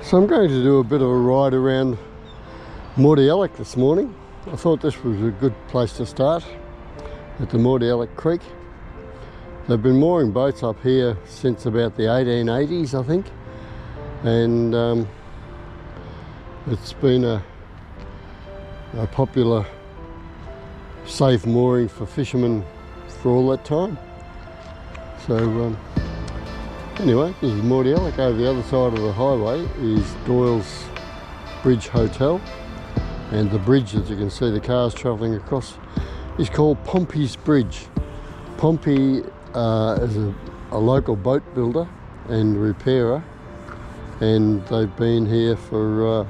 So I'm going to do a bit of a ride around Mordialloc this morning. I thought this was a good place to start, at the Mordialloc Creek. They've been mooring boats up here since about the 1880s, I think, and it's been a popular safe mooring for fishermen for all that time. So anyway, this is Mordialloc. Over the other side of the highway is Doyle's Bridge Hotel, and the bridge that you can see the cars travelling across is called Pompey's Bridge. Pompey is a local boat builder and repairer, and they've been here for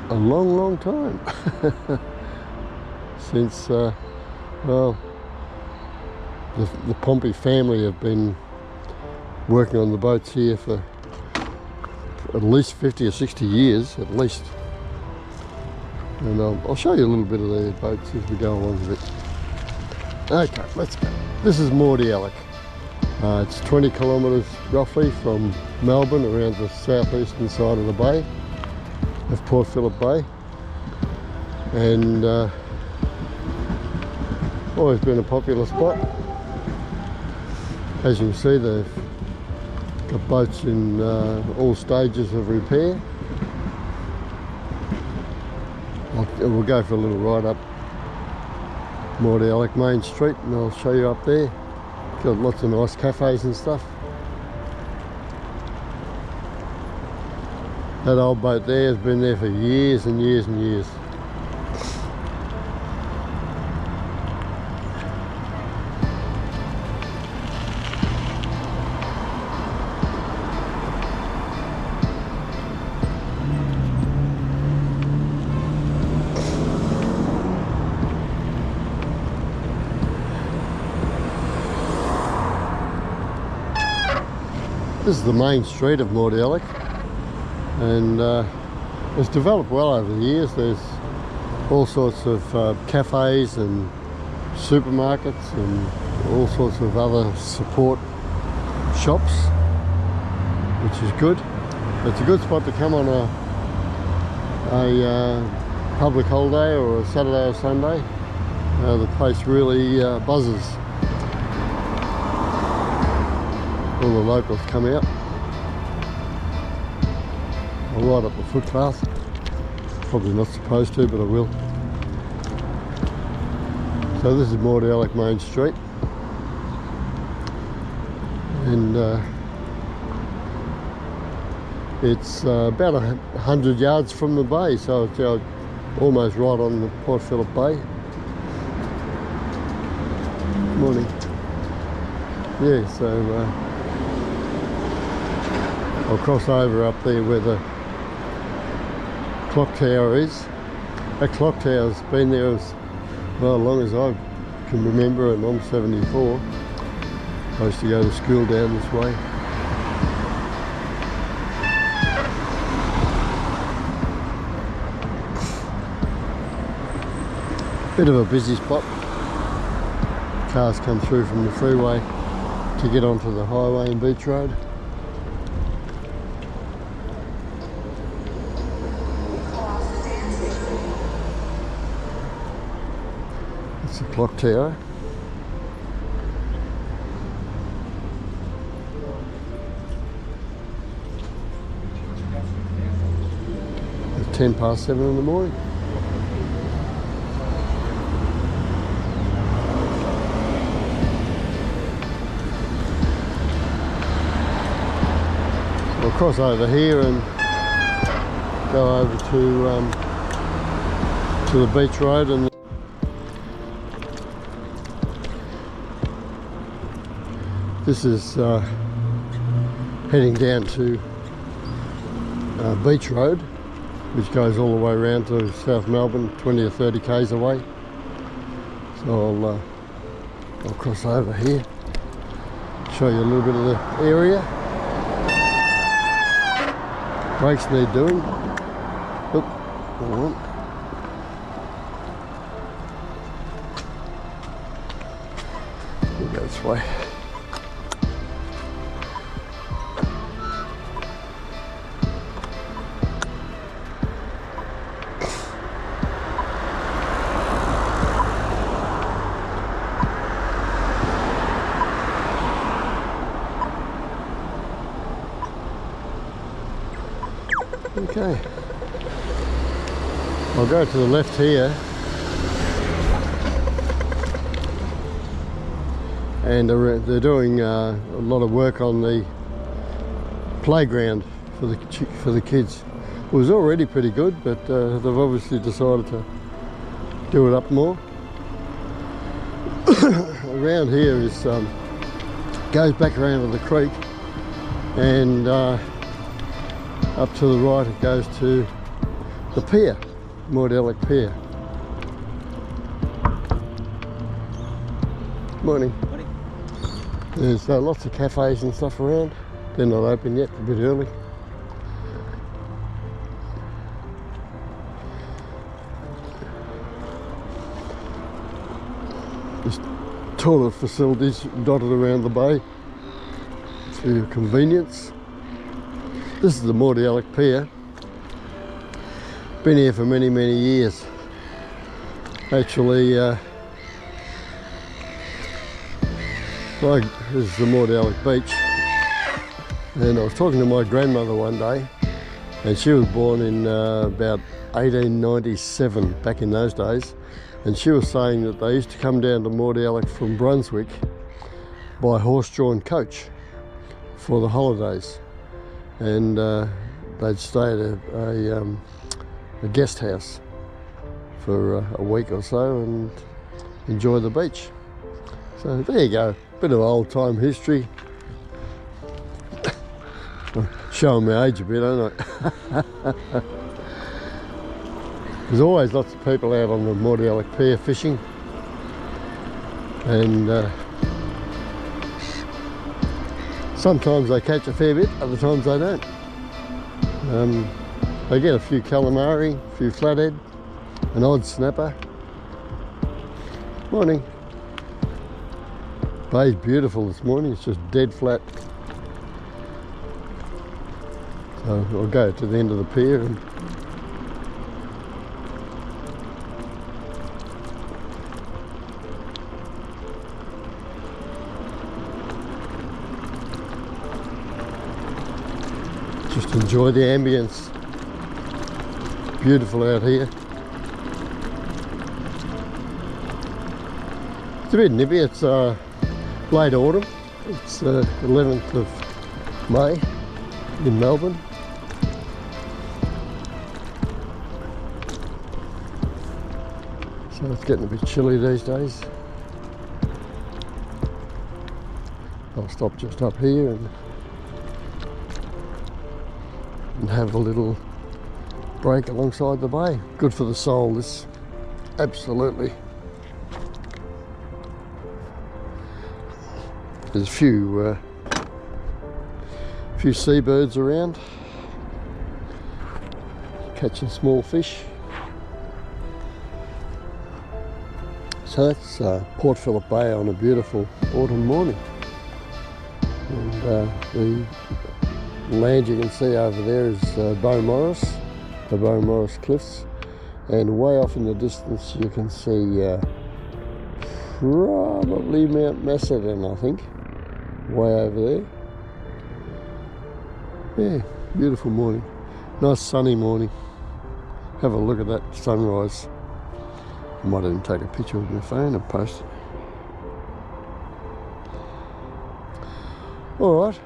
a long time. Since well, the Pompey family have been working on the boats here for at least 50 or 60 years at least, and I'll show you a little bit of their boats as we go along with it. Okay, let's go. This is Mordialloc. It's 20 kilometres roughly from Melbourne, around the southeastern side of the bay of Port Phillip Bay, and always been a popular spot. As you can see, they've got boats in all stages of repair. We'll go for a little ride up Mordialloc Main Street, and I'll show you up there. Got lots of nice cafes and stuff. That old boat there has been there for years and years and years. This is the main street of Mordialloc, and it's developed well over the years. There's all sorts of cafes and supermarkets and all sorts of other support shops, which is good. It's a good spot to come on a public holiday or a Saturday or Sunday. The place really buzzes. All the locals come out. I'll ride up the footpath. Probably not supposed to, but I will. So this is Mordialloc Main Street, and it's about 100 yards from the bay, so it's almost right on the Port Phillip Bay. Morning. Yeah, so I'll cross over up there where the clock tower is. That clock tower's been there as well, long as I can remember, and I'm 74. I used to go to school down this way. Bit of a busy spot. Cars come through from the freeway to get onto the highway and beach road. It's the clock tower. It's 7:10 in the morning. I'll cross over here and go over to the beach road, and this is heading down to Beach Road, which goes all the way around to South Melbourne, 20 or 30 k's away. So I'll cross over here, show you a little bit of the area. Brakes need doing. Oop, hold on. We'll go this way. Okay, I'll go to the left here, and they're doing a lot of work on the playground for the kids. It was already pretty good, but they've obviously decided to do it up more. Around here is goes back around to the creek, and up to the right it goes to the pier, Mordialloc Pier. Morning. Morning. There's lots of cafes and stuff around. They're not open yet, a bit early. There's toilet facilities dotted around the bay for your convenience. This is the Mordialloc Pier. Been here for many, many years. Actually, this is the Mordialloc Beach. And I was talking to my grandmother one day, and she was born in about 1897, back in those days. And she was saying that they used to come down to Mordialloc from Brunswick by horse-drawn coach for the holidays. And they'd stay at a guest house for a week or so and enjoy the beach. So there you go, bit of old-time history. Showing my age a bit, aren't I? There's always lots of people out on the Mordialloc Pier fishing, and sometimes they catch a fair bit, other times they don't. They get a few calamari, a few flathead, an odd snapper. Morning. Bay's beautiful this morning, it's just dead flat. So I'll go to the end of the pier and just enjoy the ambience. Beautiful out here. It's a bit nippy, it's late autumn. It's 11th of May in Melbourne. So it's getting a bit chilly these days. I'll stop just up here and have a little break alongside the bay. Good for the soul, this, absolutely. There's a few seabirds around, catching small fish. So that's Port Phillip Bay on a beautiful autumn morning. And the land you can see over there is Bow Morris, the Bow Morris Cliffs. And way off in the distance you can see probably Mount Macedon, I think, way over there. Yeah, beautiful morning. Nice sunny morning. Have a look at that sunrise. I might even take a picture with my phone and post it. Alright,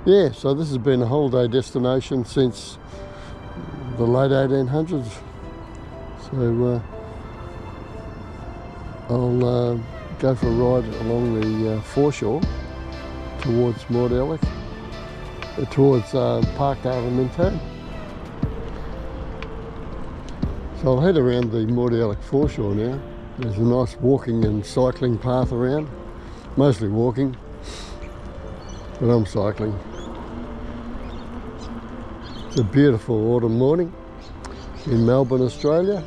yeah, so this has been a holiday destination since the late 1800s. So I'll go for a ride along the foreshore towards Mordialloc, towards Parkdale and Mentone. So I'll head around the Mordialloc foreshore now. There's a nice walking and cycling path around, mostly walking, but I'm cycling. It's a beautiful autumn morning in Melbourne, Australia.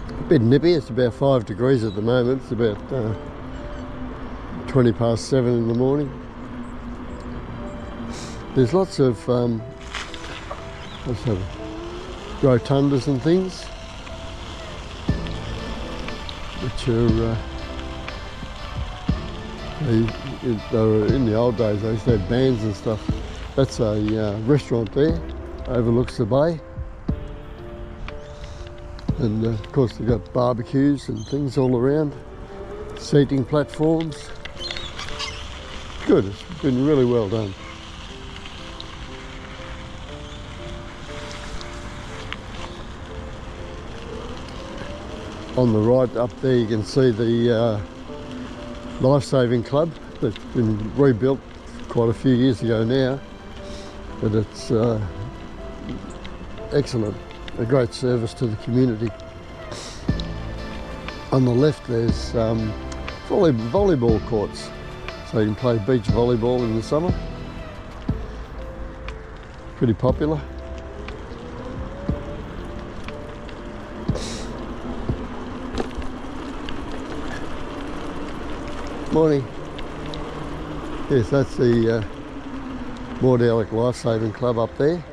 A bit nippy, it's about 5 degrees at the moment. It's about 20 past 7 in the morning. There's lots of rotundas and things, which are They were, in the old days, they used to have bands and stuff. That's a restaurant there, overlooks the bay. And of course they've got barbecues and things all around, seating platforms. Good, it's been really well done. On the right up there you can see the Lifesaving Club that's been rebuilt quite a few years ago now, but it's excellent, a great service to the community. On the left there's volleyball courts, so you can play beach volleyball in the summer. Pretty popular. Morning. Yes, that's the Mordialloc Lifesaving Club up there.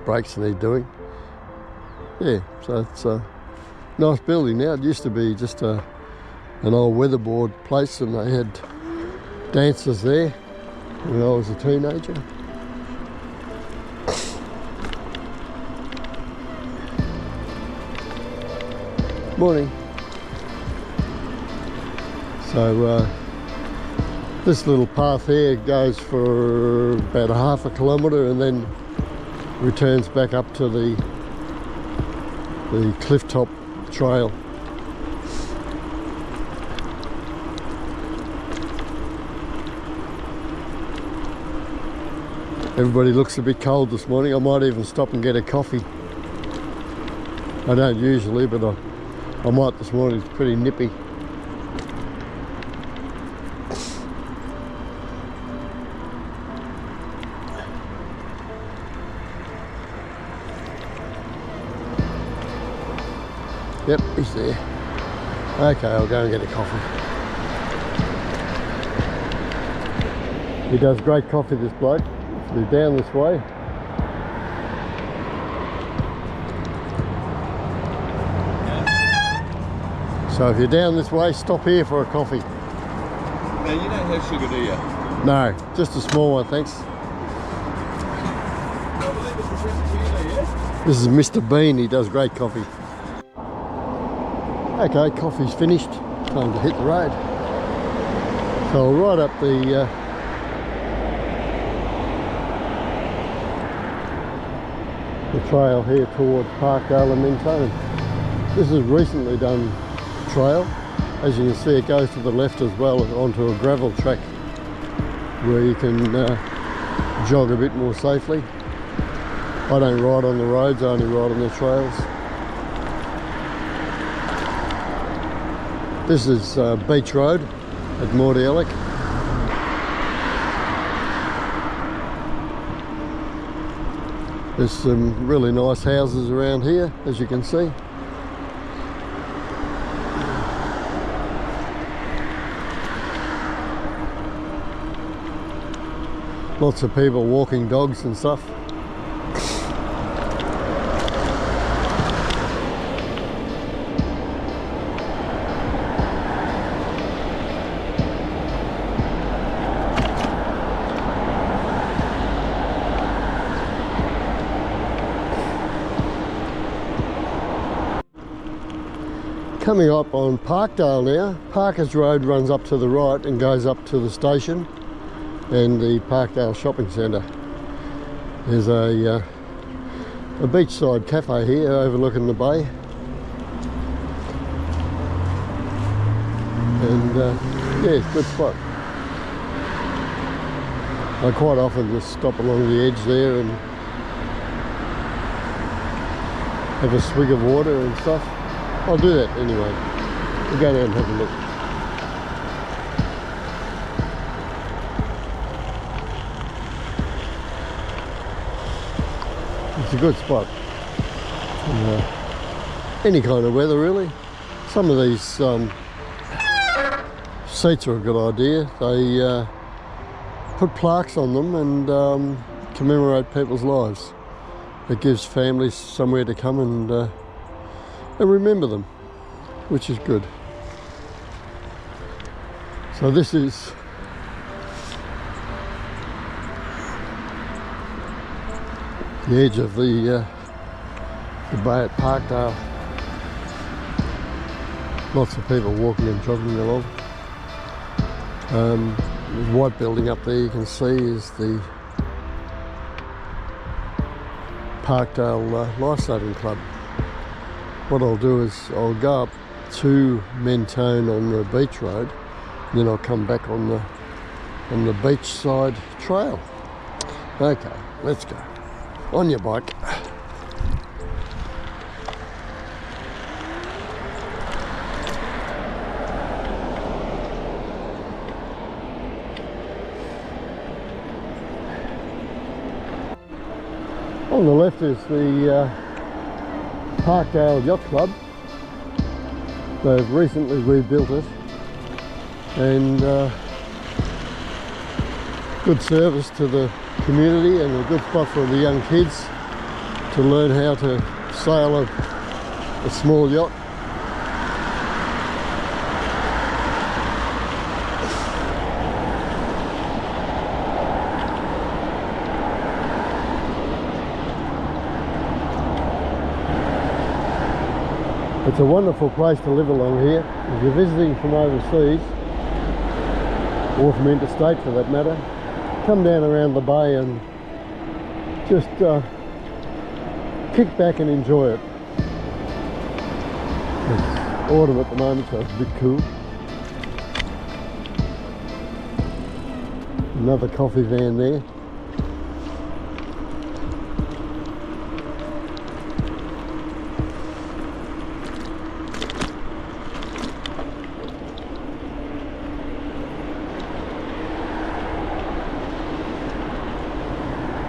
Brakes need doing. Yeah, so it's a nice building now. It used to be just an old weatherboard place, and they had dancers there when I was a teenager. Morning. So this little path here goes for about half a kilometre and then returns back up to the cliff top trail. Everybody looks a bit cold this morning. I might even stop and get a coffee. I don't usually, but I might this morning. It's pretty nippy. Yep, he's there. Okay, I'll go and get a coffee. He does great coffee, this bloke. We're down this way. So if you're down this way, stop here for a coffee. Now you don't have sugar, do you? No, just a small one, thanks. This is Mr. Bean, he does great coffee. Okay, coffee's finished, time to hit the road. So I'll ride up the trail here towards Parkdale and Mentone. This is recently done trail. As you can see, it goes to the left as well onto a gravel track where you can jog a bit more safely. I don't ride on the roads, I only ride on the trails. This is Beach Road at Mordialloc. There's some really nice houses around here, as you can see. Lots of people walking dogs and stuff. Coming up on Parkdale now. Parkers Road runs up to the right and goes up to the station and the Parkdale shopping centre. There's a beachside cafe here overlooking the bay. And yeah, it's a good spot. I quite often just stop along the edge there and have a swig of water and stuff. I'll do that anyway. We'll go down and have a look. It's a good spot. Any kind of weather really. Some of these seats are a good idea. They put plaques on them and commemorate people's lives. It gives families somewhere to come and remember them, which is good. So this is the edge of the bay at Parkdale. Lots of people walking and jogging along. The white building up there you can see is the Parkdale Lifesaving Club. What I'll do is I'll go up to Mentone on the beach road, and then I'll come back on the beachside trail. Okay, let's go. On your bike. On the left is the Parkdale Yacht Club. They've recently rebuilt it, and good service to the community and a good spot for the young kids to learn how to sail a small yacht. It's a wonderful place to live along here. If you're visiting from overseas, or from interstate for that matter, come down around the bay and just kick back and enjoy it. It's autumn at the moment, so it's a bit cool. Another coffee van there.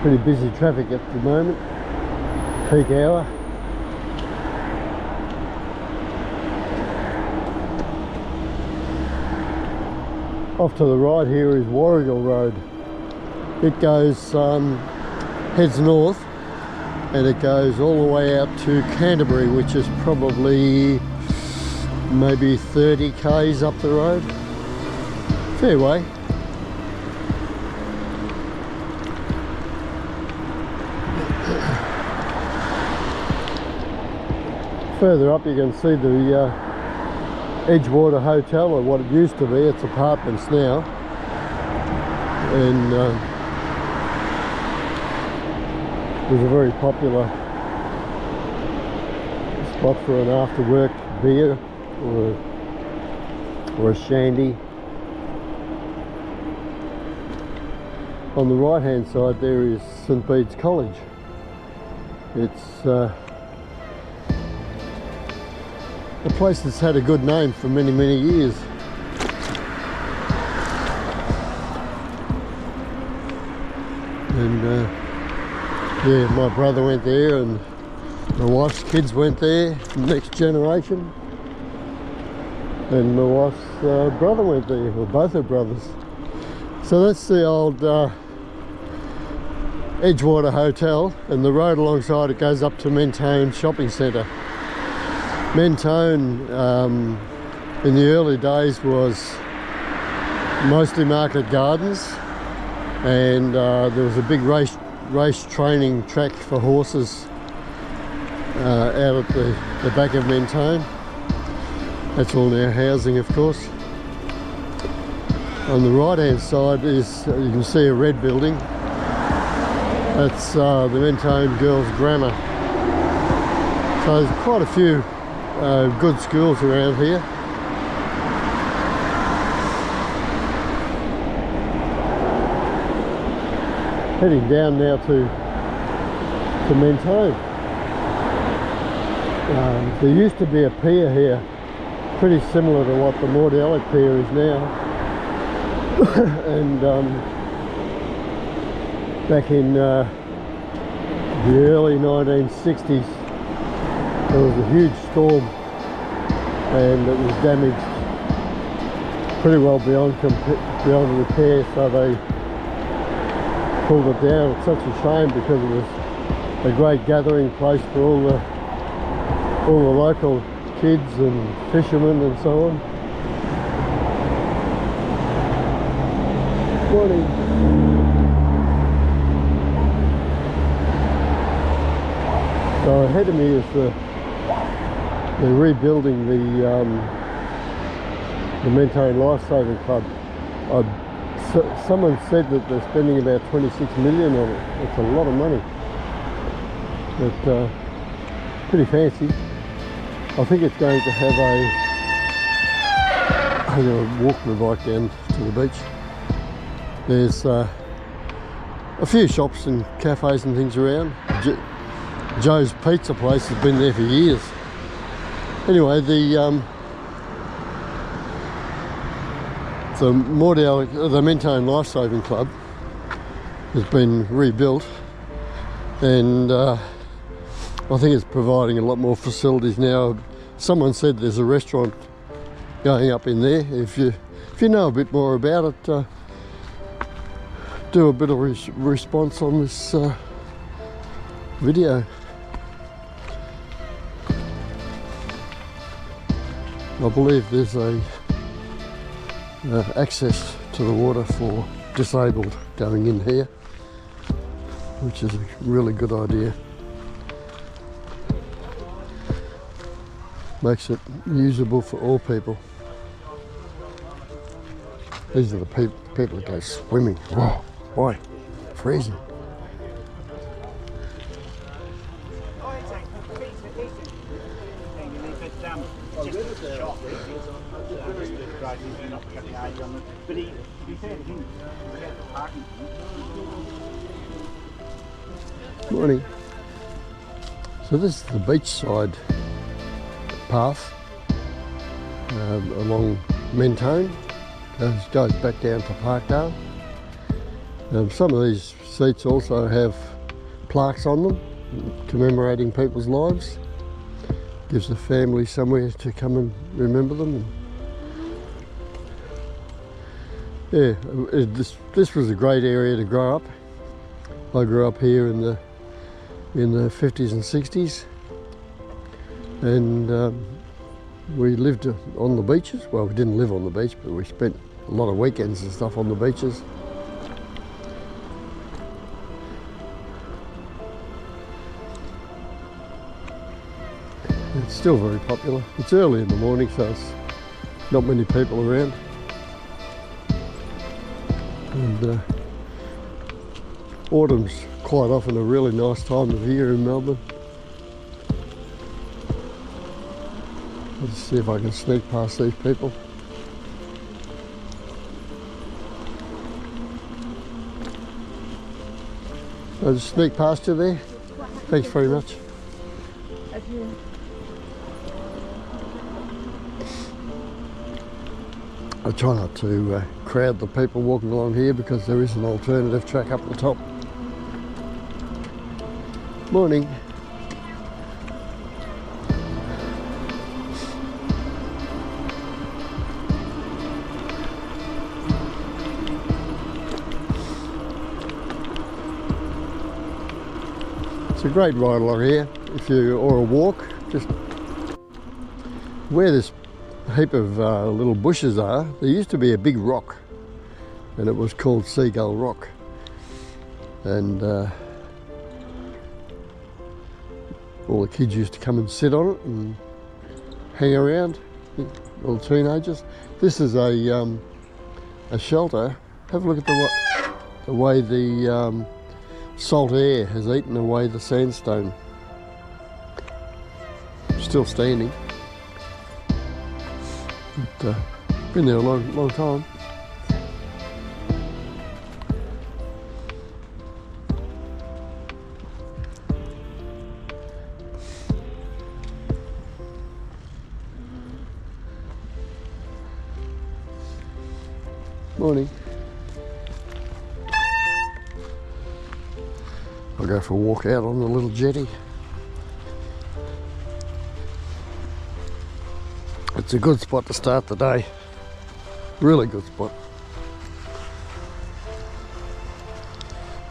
Pretty busy traffic at the moment, peak hour. Off to the right here is Mordialloc Road. It goes, heads north, and it goes all the way out to Canterbury, which is probably maybe 30 k's up the road. Fair way. Further up you can see the Edgewater Hotel, or what it used to be. It's apartments now, and it was a very popular spot for an after work beer or a shandy. On the right hand side there is St Bede's College. It's a place that's had a good name for many, many years. And yeah, my brother went there, and my wife's kids went there, next generation. And my wife's brother went there, or both her brothers. So that's the old Edgewater Hotel, and the road alongside it goes up to Mentone Shopping Centre. Mentone in the early days was mostly market gardens, and there was a big race training track for horses out at the back of Mentone. That's all now housing, of course. On the right hand side is, you can see a red building. That's the Mentone Girls Grammar. So there's quite a few good schools around here. Heading down now to Mentone. There used to be a pier here, pretty similar to what the Mordialloc Pier is now. And back in the early 1960s, there was a huge storm and it was damaged pretty well beyond repair, so they pulled it down. It's such a shame because it was a great gathering place for all the local kids and fishermen and so on. Morning. So ahead of me is they're rebuilding the Mentone Lifesaving Club. Someone said that they're spending about 26 million on it. It's a lot of money. But pretty fancy. I think it's going to have I'm going to walk my bike down to the beach. There's a few shops and cafes and things around. Joe's Pizza place has been there for years. Anyway, the Mordialloc, the Mentone Lifesaving Club has been rebuilt, and I think it's providing a lot more facilities now. Someone said there's a restaurant going up in there. If you know a bit more about it, do a bit of response on this video. I believe there's access to the water for disabled going in here, which is a really good idea. Makes it usable for all people. These are the people that go swimming. Whoa, why? Freezing. Morning. So this is the beachside path along Mentone. Goes back down to Parkdale. Some of these seats also have plaques on them commemorating people's lives. Gives the family somewhere to come and remember them. Yeah, this was a great area to grow up. I grew up here in the 50s and 60s, and we lived on the beaches. Well, we didn't live on the beach, but we spent a lot of weekends and stuff on the beaches. It's still very popular. It's early in the morning, so it's not many people around. And autumn's quite often a really nice time of year in Melbourne. Let's see if I can sneak past these people. I'll just sneak past you there. Thanks very much. I try not to crowd the people walking along here because there is an alternative track up the top. Morning. It's a great ride along here, or a walk. Just where this heap of little bushes are, there used to be a big rock, and it was called Seagull Rock. And all the kids used to come and sit on it and hang around, all teenagers. This is a shelter. Have a look at the way the salt air has eaten away the sandstone. Still standing. But, been there a long time. Morning. I'll go for a walk out on the little jetty. It's a good spot to start the day. Really good spot.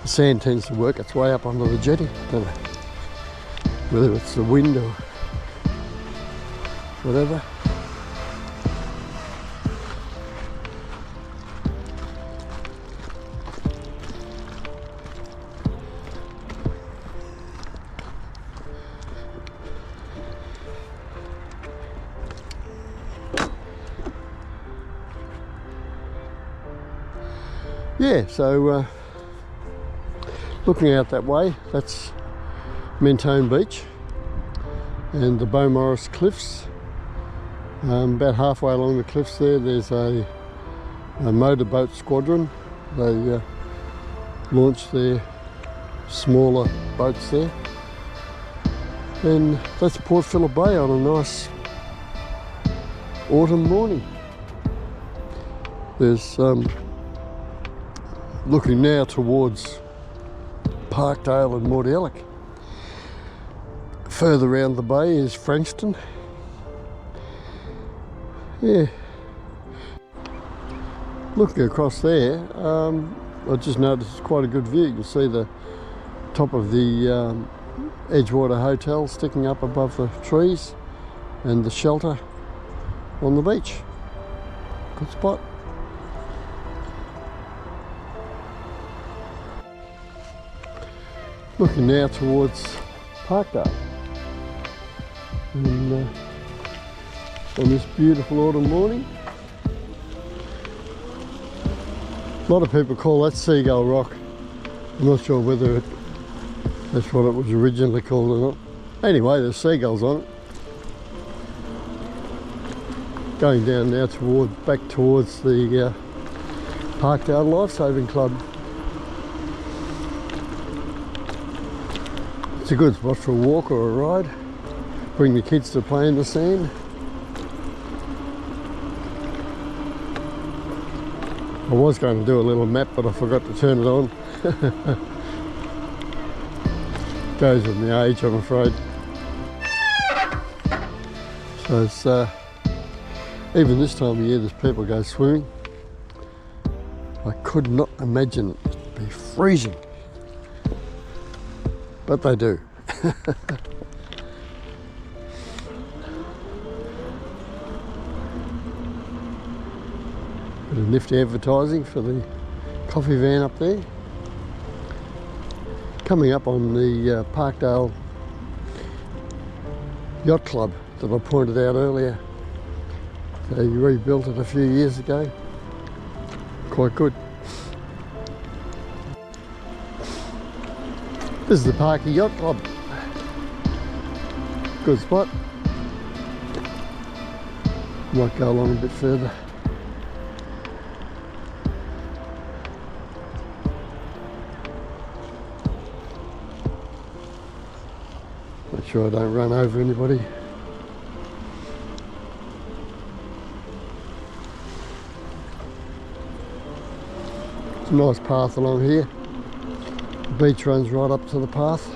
The sand tends to work its way up onto the jetty. Don't know whether it's the wind or whatever. yeah, so looking out that way, that's Mentone Beach and the Beaumaris Cliffs. About halfway along the cliffs there's a motorboat squadron. They launch their smaller boats there. And that's Port Phillip Bay on a nice autumn morning. There's looking now towards Parkdale and Mordialloc. Further round the bay is Frankston. Yeah. Looking across there, I just noticed it's quite a good view. You can see the top of the Edgewater Hotel sticking up above the trees and the shelter on the beach. Good spot. Looking now towards Parkdale. And, on this beautiful autumn morning. A lot of people call that Seagull Rock. I'm not sure whether that's what it was originally called or not. Anyway, there's seagulls on it. Going down now back towards the Parkdale Lifesaving Club. It's a good spot for a walk or a ride. Bring the kids to play in the sand. I was going to do a little map, but I forgot to turn it on. Goes with my age, I'm afraid. So it's even this time of year, there's people go swimming. I could not imagine it to be freezing, but they do. Bit of nifty advertising for the coffee van up there. Coming up on the Parkdale Yacht Club that I pointed out earlier. They rebuilt it a few years ago. Quite good. This is the Parky Yacht Club. Good spot. Might go along a bit further. Make sure I don't run over anybody. It's a nice path along here. The beach runs right up to the path.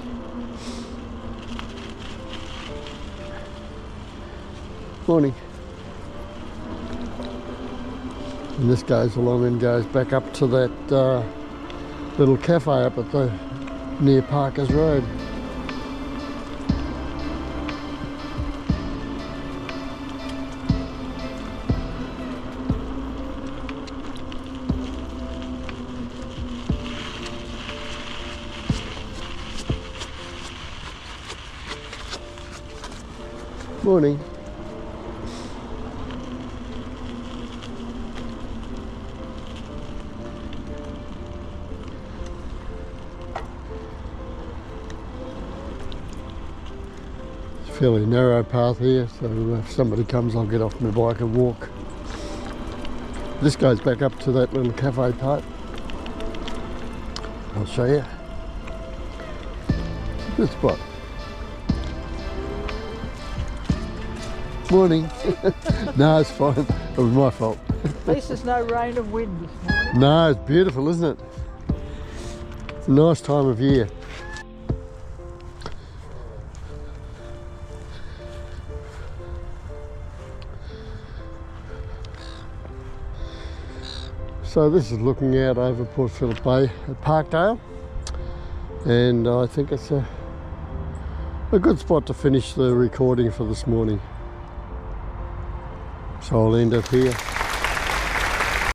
Morning. And this goes along and goes back up to that little cafe up at the near Parkers Road. Morning. It's a fairly narrow path here, so if somebody comes I'll get off my bike and walk. This goes back up to that little cafe part. I'll show you. It's a good spot. Morning. No, it's fine. It was my fault. At least there's no rain or wind this morning. No, it's beautiful, isn't it? It's a nice time of year. So this is looking out over Port Phillip Bay at Parkdale, and I think it's a good spot to finish the recording for this morning. So I'll end it here.